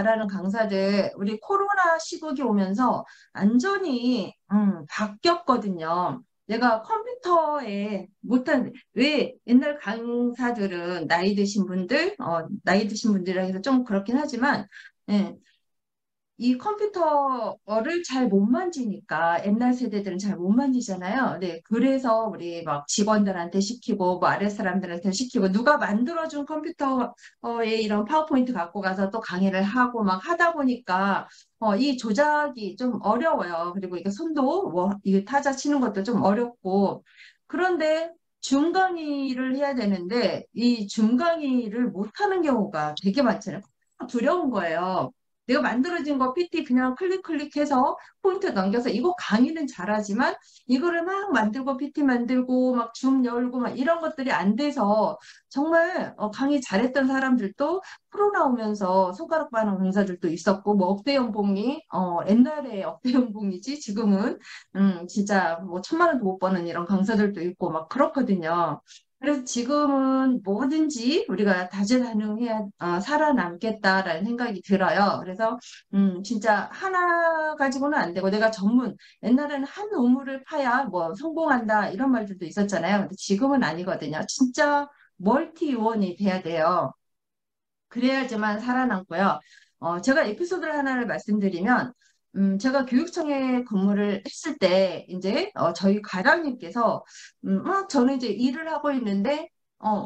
잘하는 강사들, 우리 코로나 시국이 오면서 완전히 바뀌었거든요. 내가 컴퓨터에 못한, 왜 옛날 강사들은 나이 드신 분들이라 해서 좀 그렇긴 하지만, 예, 이 컴퓨터를 잘 못 만지니까 옛날 세대들은 잘 못 만지잖아요. 네, 그래서 우리 막 직원들한테 시키고 뭐 아래 사람들한테 시키고 누가 만들어준 컴퓨터에 이런 파워포인트 갖고 가서 또 강의를 하고 막 하다 보니까 이 조작이 좀 어려워요. 그리고 이게 손도 뭐 이게 타자 치는 것도 좀 어렵고 그런데 줌 강의를 해야 되는데 이 줌 강의를 못 하는 경우가 되게 많잖아요. 두려운 거예요. 내가 만들어진 거 PT 그냥 클릭해서 포인트 넘겨서 이거 강의는 잘하지만 이거를 막 만들고 PT 만들고 막 줌 열고 막 이런 것들이 안 돼서 정말 강의 잘했던 사람들도 코로나 오면서 손가락 빠는 강사들도 있었고 뭐 억대 연봉이 옛날에 억대 연봉이지 지금은 진짜 뭐 천만 원도 못 버는 이런 강사들도 있고 막 그렇거든요. 그래서 지금은 뭐든지 우리가 다재다능해야 살아남겠다라는 생각이 들어요. 그래서 진짜 하나 가지고는 안 되고 내가 옛날에는 한 우물을 파야 뭐 성공한다 이런 말들도 있었잖아요. 근데 지금은 아니거든요. 진짜 멀티 요원이 돼야 돼요. 그래야지만 살아남고요. 제가 에피소드를 하나를 말씀드리면, 제가 교육청에 근무를 했을 때, 이제, 저희 과장님께서, 저는 이제 일을 하고 있는데,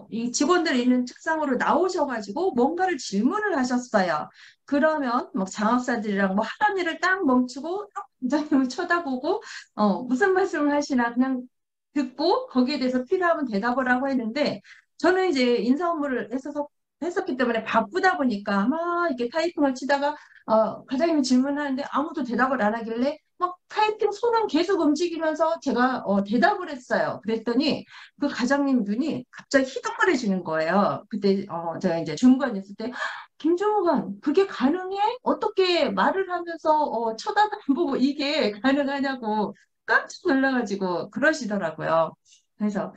이 직원들이 있는 책상으로 나오셔가지고 뭔가를 질문을 하셨어요. 그러면, 막 장학사들이랑 뭐 하던 일을 딱 멈추고, 딱 과장님을 쳐다보고, 무슨 말씀을 하시나 그냥 듣고, 거기에 대해서 필요하면 대답을 하고 했는데, 저는 이제 인사 업무를 했었기 때문에 바쁘다 보니까 막 이렇게 타이핑을 치다가 과장님이 질문하는데 아무도 대답을 안 하길래 막 타이핑 손은 계속 움직이면서 제가 대답을 했어요. 그랬더니 그 과장님 눈이 갑자기 희덕거려지는 거예요. 그때 제가 이제 중간에 있을 때 김종관 그게 가능해? 어떻게 말을 하면서 쳐다도 안 보고 이게 가능하냐고 깜짝 놀라가지고 그러시더라고요. 그래서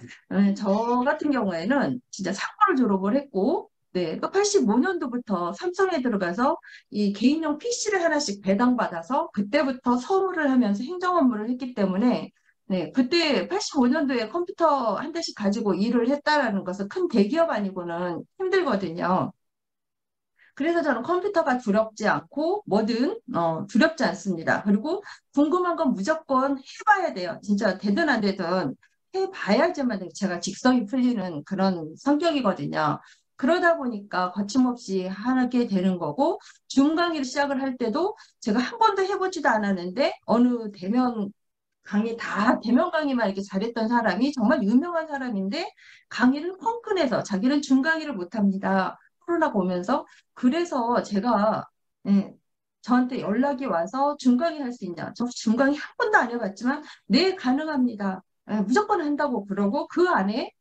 저 같은 경우에는 진짜 사고를 졸업을 했고 네, 85년도부터 삼성에 들어가서 이 개인용 PC를 하나씩 배당받아서 그때부터 서무를 하면서 행정 업무를 했기 때문에 네, 그때 85년도에 컴퓨터 한 대씩 가지고 일을 했다라는 것은 큰 대기업 아니고는 힘들거든요. 그래서 저는 컴퓨터가 두렵지 않고 뭐든 두렵지 않습니다. 그리고 궁금한 건 무조건 해봐야 돼요. 진짜 되든 안 되든 해봐야지만 제가 직성이 풀리는 그런 성격이거든요. 그러다 보니까 거침없이 하게 되는 거고 줌 강의를 시작을 할 때도 제가 한 번도 해보지도 않았는데 어느 대면 강의만 이렇게 잘했던 사람이 정말 유명한 사람인데 강의를 펑크내서 자기는 줌 강의를 못합니다. 코로나가 오면서 그래서 제가 예, 저한테 연락이 와서 중강의 할 수 있냐? 저 중강의 한 번도 안 해봤지만 네 가능합니다. 무조건 한다고 그러고 그 안에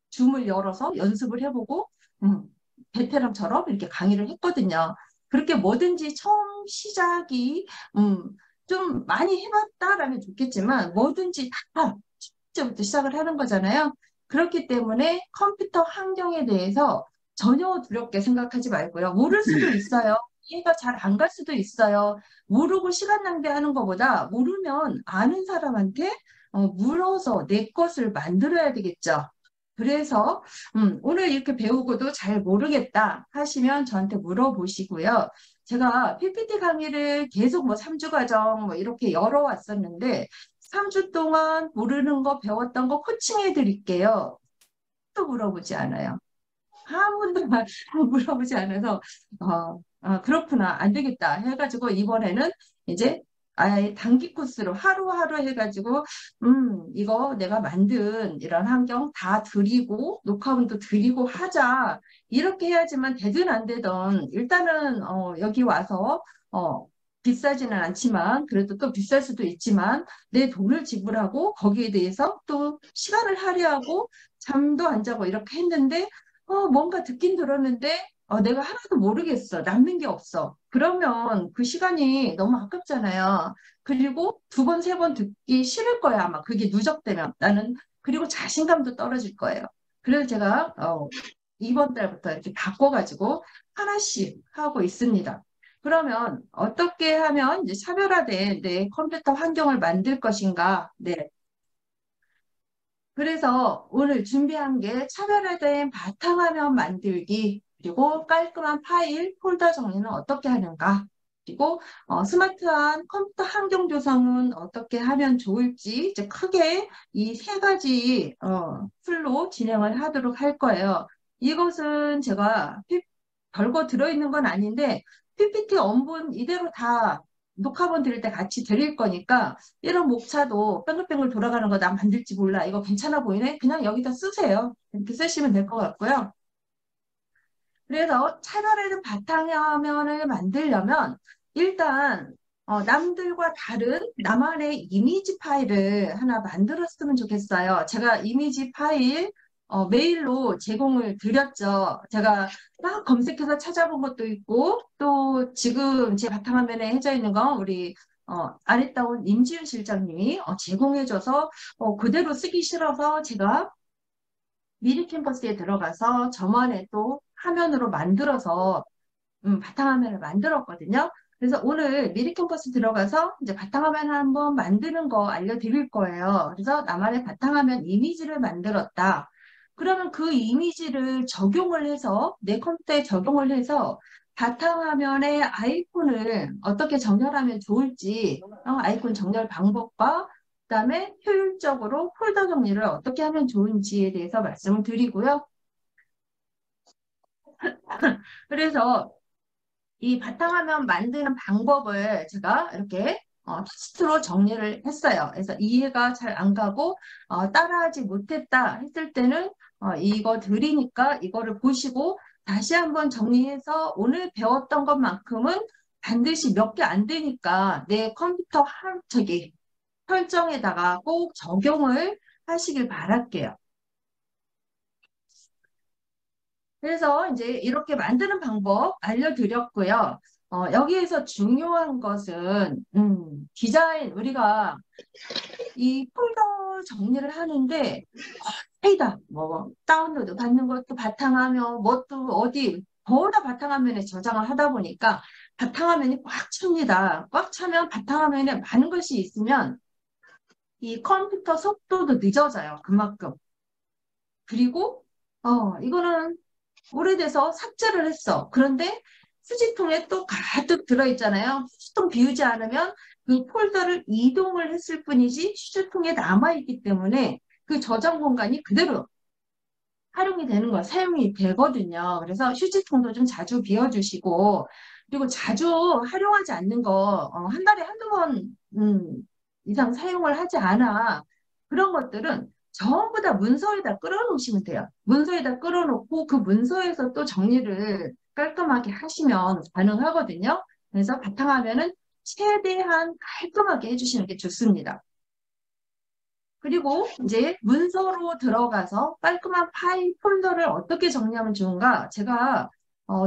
줌을 열어서 연습을 해보고 음, 베테랑처럼 이렇게 강의를 했거든요. 그렇게 뭐든지 처음 시작이 좀 많이 해봤다라면 좋겠지만 뭐든지 다 첫째부터 시작을 하는 거잖아요. 그렇기 때문에 컴퓨터 환경에 대해서 전혀 두렵게 생각하지 말고요. 모를 수도 있어요. 이해가 잘 안 갈 수도 있어요. 모르고 시간 낭비하는 것보다 모르면 아는 사람한테 물어서 내 것을 만들어야 되겠죠. 그래서 오늘 이렇게 배우고도 잘 모르겠다 하시면 저한테 물어보시고요. 제가 PPT 강의를 계속 뭐 3주 과정 뭐 이렇게 열어왔었는데 3주 동안 모르는 거 배웠던 거 코칭해 드릴게요. 또 물어보지 않아요. 한 번도 물어보지 않아서 그렇구나 안 되겠다 해가지고 이번에는 이제 아예 단기 코스로 하루하루 해가지고 이거 내가 만든 이런 환경 다 드리고 녹화본도 드리고 하자 이렇게 해야지만 되든 안 되든 일단은 여기 와서 비싸지는 않지만 그래도 또 비쌀 수도 있지만 내 돈을 지불하고 거기에 대해서 또 시간을 할애하고 잠도 안 자고 이렇게 했는데 뭔가 듣긴 들었는데, 내가 하나도 모르겠어. 남는 게 없어. 그러면 그 시간이 너무 아깝잖아요. 그리고 두 번, 세 번 듣기 싫을 거야. 아마 그게 누적되면. 나는, 그리고 자신감도 떨어질 거예요. 그래서 제가, 이번 달부터 이렇게 바꿔가지고 하나씩 하고 있습니다. 그러면 어떻게 하면 이제 차별화된 내 컴퓨터 환경을 만들 것인가? 네. 그래서 오늘 준비한 게 차별화된 바탕화면 만들기, 그리고 깔끔한 파일, 폴더 정리는 어떻게 하는가, 그리고 스마트한 컴퓨터 환경 조성은 어떻게 하면 좋을지 이제 크게 이 세 가지 풀로 진행을 하도록 할 거예요. 이것은 제가 별거 들어있는 건 아닌데 PPT 원본 이대로 다 녹화본 드릴 때 같이 드릴 거니까 이런 목차도 뺑글뺑글 돌아가는 거 난 만들지 몰라. 이거 괜찮아 보이네? 그냥 여기다 쓰세요. 이렇게 쓰시면 될 것 같고요. 그래서 차별화된 바탕화면을 만들려면 일단 남들과 다른 나만의 이미지 파일을 하나 만들었으면 좋겠어요. 제가 이미지 파일 메일로 제공을 드렸죠. 제가 막 검색해서 찾아본 것도 있고 또 지금 제 바탕화면에 해져 있는 건 우리 아리따운 임지윤 실장님이 제공해줘서 그대로 쓰기 싫어서 제가 미니 캠퍼스에 들어가서 저만의 또 화면으로 만들어서 바탕화면을 만들었거든요. 그래서 오늘 미리 캠퍼스 들어가서 이제 바탕화면 한번 만드는 거 알려드릴 거예요. 그래서 나만의 바탕화면 이미지를 만들었다. 그러면 그 이미지를 적용을 해서 내 컴퓨터에 적용을 해서 바탕화면에 아이콘을 어떻게 정렬하면 좋을지 아이콘 정렬 방법과 그다음에 효율적으로 폴더 정리를 어떻게 하면 좋은지에 대해서 말씀을 드리고요. 그래서 이 바탕화면 만드는 방법을 제가 이렇게 텍스트로 정리를 했어요. 그래서 이해가 잘 안 가고 따라하지 못했다 했을 때는 이거 드리니까 이거를 보시고 다시 한번 정리해서 오늘 배웠던 것만큼은 반드시 몇 개 안 되니까 내 컴퓨터 저기 설정에다가 꼭 적용을 하시길 바랄게요. 그래서 이제 이렇게 만드는 방법 알려드렸고요. 여기에서 중요한 것은, 디자인, 우리가 이 폴더 정리를 하는데, 페이다, 뭐, 다운로드 받는 것도 바탕화면, 뭣도 어디, 거의 다 바탕화면에 저장을 하다 보니까 바탕화면이 꽉 찹니다. 꽉 차면 바탕화면에 많은 것이 있으면 이 컴퓨터 속도도 늦어져요. 그만큼. 그리고, 이거는 오래돼서 삭제를 했어. 그런데 휴지통에 또 가득 들어있잖아요. 휴지통 비우지 않으면 그 폴더를 이동을 했을 뿐이지 휴지통에 남아있기 때문에 그 저장 공간이 그대로 활용이 되는 거, 사용이 되거든요. 그래서 휴지통도 좀 자주 비워주시고, 그리고 자주 활용하지 않는 거, 한 달에 한두 번, 이상 사용을 하지 않아. 그런 것들은 전부 다 문서에다 끌어놓으시면 돼요. 문서에다 끌어놓고 그 문서에서 또 정리를 깔끔하게 하시면 가능하거든요. 그래서 바탕화면은 최대한 깔끔하게 해주시는 게 좋습니다. 그리고 이제 문서로 들어가서 깔끔한 파일 폴더를 어떻게 정리하면 좋은가? 제가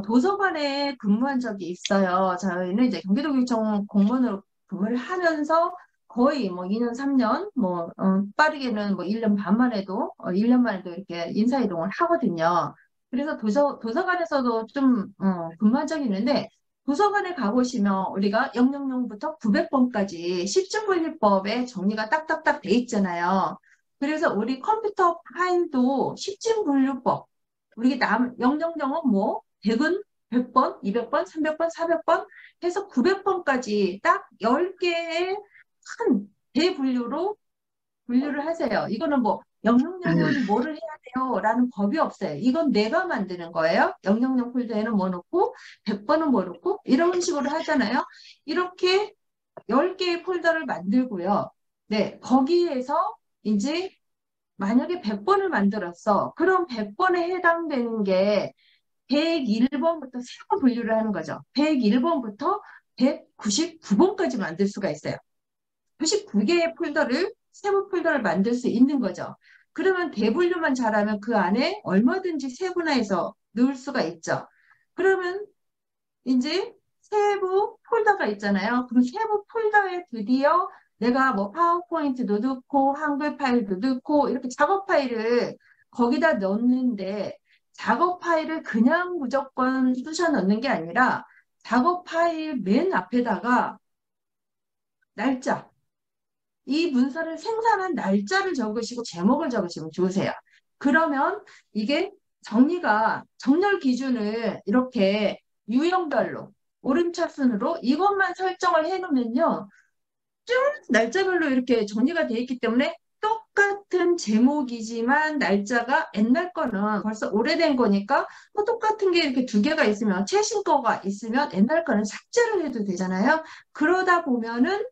도서관에 근무한 적이 있어요. 저희는 이제 경기도교육청 공무원으로 근무를 하면서 거의 뭐 2년, 3년, 뭐 빠르게는 뭐 1년 반 만에도 1년 만에도 이렇게 인사이동을 하거든요. 그래서 도서관에서도 좀 근무한 적이 있는데 도서관에 가보시면 우리가 000부터 900번까지 십진분리법에 정리가 딱딱딱 돼 있잖아요. 그래서 우리 컴퓨터 파일도 십진분류법, 우리 000은 뭐 100은 100번, 200번, 300번, 400번 해서 900번까지 딱 10개의 큰 대분류로 분류를 하세요. 이거는 뭐 000은 뭐를 해야 돼요? 라는 법이 없어요. 이건 내가 만드는 거예요. 000 폴더에는 뭐 넣고 100번은 뭐 넣고 이런 식으로 하잖아요. 이렇게 10개의 폴더를 만들고요. 네, 거기에서 이제 만약에 100번을 만들었어. 그럼 100번에 해당되는 게 101번부터 세번 분류를 하는 거죠. 101번부터 199번까지 만들 수가 있어요. 99개의 폴더를, 세부 폴더를 만들 수 있는 거죠. 그러면 대분류만 잘하면 그 안에 얼마든지 세분화해서 넣을 수가 있죠. 그러면 이제 세부 폴더가 있잖아요. 그럼 세부 폴더에 드디어 내가 뭐 파워포인트도 넣고 한글 파일도 넣고 이렇게 작업 파일을 거기다 넣는데 작업 파일을 그냥 무조건 쑤셔 넣는 게 아니라 작업 파일 맨 앞에다가 날짜, 이 문서를 생산한 날짜를 적으시고 제목을 적으시면 좋으세요. 그러면 이게 정렬 기준을 이렇게 유형별로, 오름차순으로 이것만 설정을 해놓으면요. 쭉 날짜별로 이렇게 정리가 되어 있기 때문에 똑같은 제목이지만 날짜가 옛날 거는 벌써 오래된 거니까 똑같은 게 이렇게 두 개가 있으면 최신 거가 있으면 옛날 거는 삭제를 해도 되잖아요. 그러다 보면은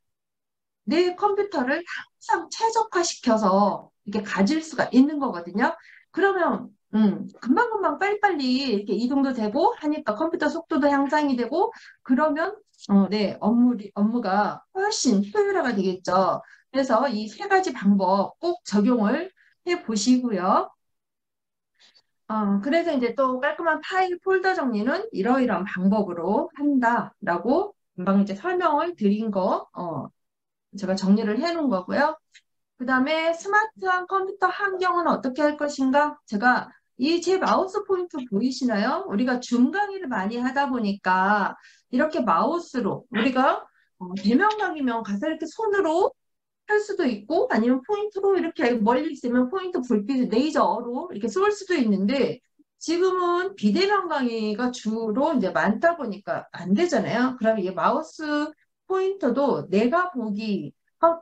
내 컴퓨터를 항상 최적화시켜서 이렇게 가질 수가 있는 거거든요. 그러면 금방금방 빨리빨리 이렇게 이동도 되고 하니까 컴퓨터 속도도 향상이 되고 그러면 네, 업무가 훨씬 효율화가 되겠죠. 그래서 이 세 가지 방법 꼭 적용을 해 보시고요. 그래서 이제 또 깔끔한 파일 폴더 정리는 이러이러한 방법으로 한다라고 금방 이제 설명을 드린 거, 제가 정리를 해 놓은 거고요. 그 다음에 스마트한 컴퓨터 환경은 어떻게 할 것인가? 제가 이 제 마우스 포인트 보이시나요? 우리가 줌 강의를 많이 하다 보니까 이렇게 마우스로 우리가 대면 강의면 가서 이렇게 손으로 할 수도 있고 아니면 포인트로 이렇게 멀리 있으면 포인트 불빛 레이저로 이렇게 쏠 수도 있는데 지금은 비대면 강의가 주로 이제 많다 보니까 안 되잖아요. 그러면 이 마우스 포인터도 내가 보기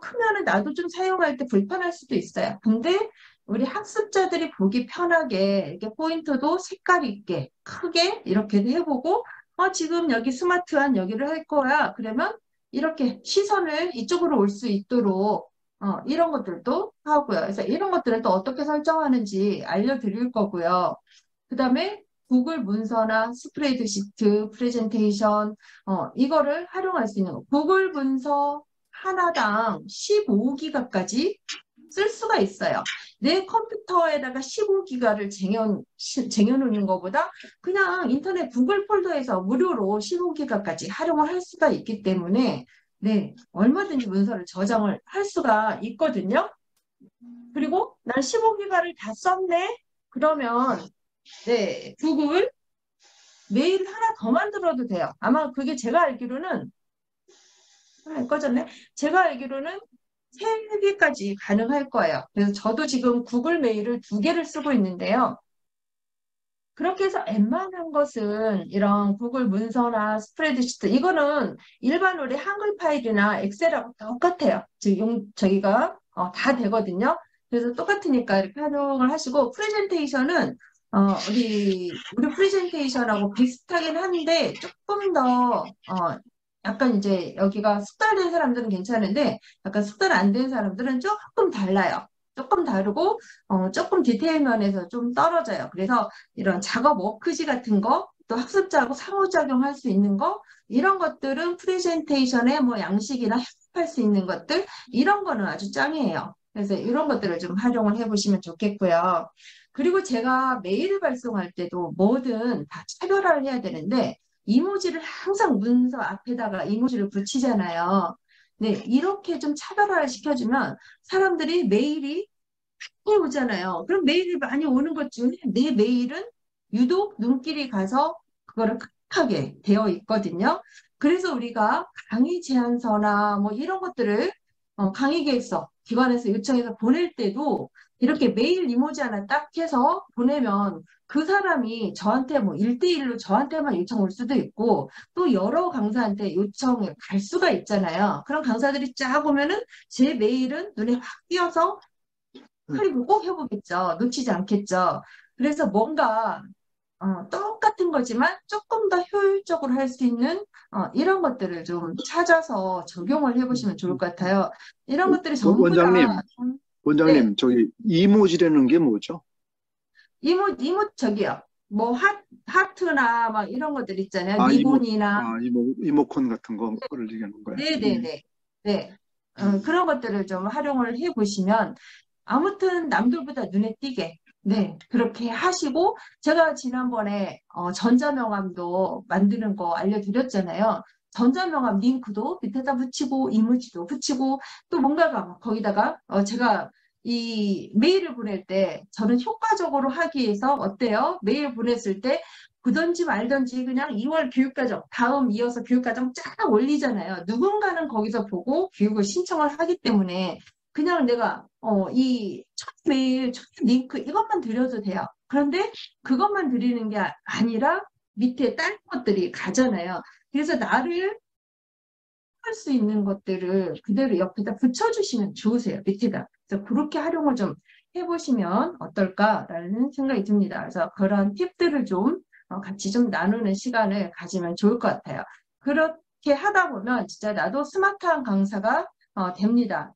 크면은 나도 좀 사용할 때 불편할 수도 있어요. 근데 우리 학습자들이 보기 편하게 이렇게 포인터도 색깔 있게 크게 이렇게 해보고 지금 여기 스마트한 여기를 할 거야. 그러면 이렇게 시선을 이쪽으로 올 수 있도록 이런 것들도 하고요. 그래서 이런 것들은 또 어떻게 설정하는지 알려드릴 거고요. 그 다음에 구글 문서나 스프레드시트, 프레젠테이션, 이거를 활용할 수 있는 거. 구글 문서 하나당 15기가까지 쓸 수가 있어요. 내 컴퓨터에다가 15기가를 쟁여놓는 것보다 그냥 인터넷 구글 폴더에서 무료로 15기가까지 활용을 할 수가 있기 때문에 네, 얼마든지 문서를 저장을 할 수가 있거든요. 그리고 난 15기가를 다 썼네? 그러면 네, 구글 메일 하나 더 만들어도 돼요. 아마 그게 제가 알기로는 꺼졌네. 제가 알기로는 3개까지 가능할 거예요. 그래서 저도 지금 구글 메일을 2개를 쓰고 있는데요. 그렇게 해서 웬만한 것은 이런 구글 문서나 스프레드시트, 이거는 일반 우리 한글 파일이나 엑셀하고 똑같아요. 저희가 다 되거든요. 그래서 똑같으니까 이렇게 활용을 하시고, 프레젠테이션은 우리 프레젠테이션하고 비슷하긴 한데, 조금 더, 약간 이제 여기가 숙달된 사람들은 괜찮은데, 약간 숙달 안 된 사람들은 조금 달라요. 조금 다르고, 조금 디테일 면에서 좀 떨어져요. 그래서 이런 작업 워크지 같은 거, 또 학습자하고 상호작용할 수 있는 거, 이런 것들은 프레젠테이션의 뭐 양식이나 해석할 수 있는 것들, 이런 거는 아주 짱이에요. 그래서 이런 것들을 좀 활용을 해보시면 좋겠고요. 그리고 제가 메일을 발송할 때도 뭐든 다 차별화를 해야 되는데, 이모지를 항상 문서 앞에다가 이모지를 붙이잖아요. 네, 이렇게 좀 차별화를 시켜주면 사람들이 메일이 많이 오잖아요. 그럼 메일이 많이 오는 것 중에 내 메일은 유독 눈길이 가서 그거를 크게 되어 있거든요. 그래서 우리가 강의 제안서나 뭐 이런 것들을 강의 계획서 기관에서 요청해서 보낼 때도 이렇게 메일 이모지 하나 딱 해서 보내면 그 사람이 저한테 뭐 1대1로 저한테만 요청 올 수도 있고 또 여러 강사한테 요청을 갈 수가 있잖아요. 그런 강사들이 쫙 오면은 제 메일은 눈에 확 띄어서 클릭을 꼭 해보겠죠. 놓치지 않겠죠. 그래서 뭔가 똑같은 거지만 조금 더 효율적으로 할 수 있는 이런 것들을 좀 찾아서 적용을 해보시면 좋을 것 같아요. 이런 것들이 전부 다, 원장님, 네, 원장님, 저기 이모지라는 게 뭐죠? 이모, 저기요. 뭐, 하트나 막 이런 것들 있잖아요. 아, 리본이나, 이모콘 같은 거를 얘기하는 거야. 네네네. 네. 그런 것들을 좀 활용을 해보시면 아무튼 남들보다 눈에 띄게 네 그렇게 하시고 제가 지난번에 전자명함도 만드는 거 알려드렸잖아요. 전자명함 링크도 밑에다 붙이고 이미지도 붙이고 또 뭔가가 막 거기다가 제가 이 메일을 보낼 때 저는 효과적으로 하기 위해서 어때요? 메일 보냈을 때 그던지 말던지 그냥 2월 교육과정, 다음 이어서 교육과정 쫙 올리잖아요. 누군가는 거기서 보고 교육을 신청을 하기 때문에 그냥 내가 이 첫 메일, 첫 링크 이것만 드려도 돼요. 그런데 그것만 드리는 게 아니라 밑에 다른 것들이 가잖아요. 그래서 나를 할 수 있는 것들을 그대로 옆에다 붙여주시면 좋으세요. 밑에다. 그래서 그렇게 활용을 좀 해보시면 어떨까라는 생각이 듭니다. 그래서 그런 팁들을 좀 같이 좀 나누는 시간을 가지면 좋을 것 같아요. 그렇게 하다 보면 진짜 나도 스마트한 강사가 됩니다.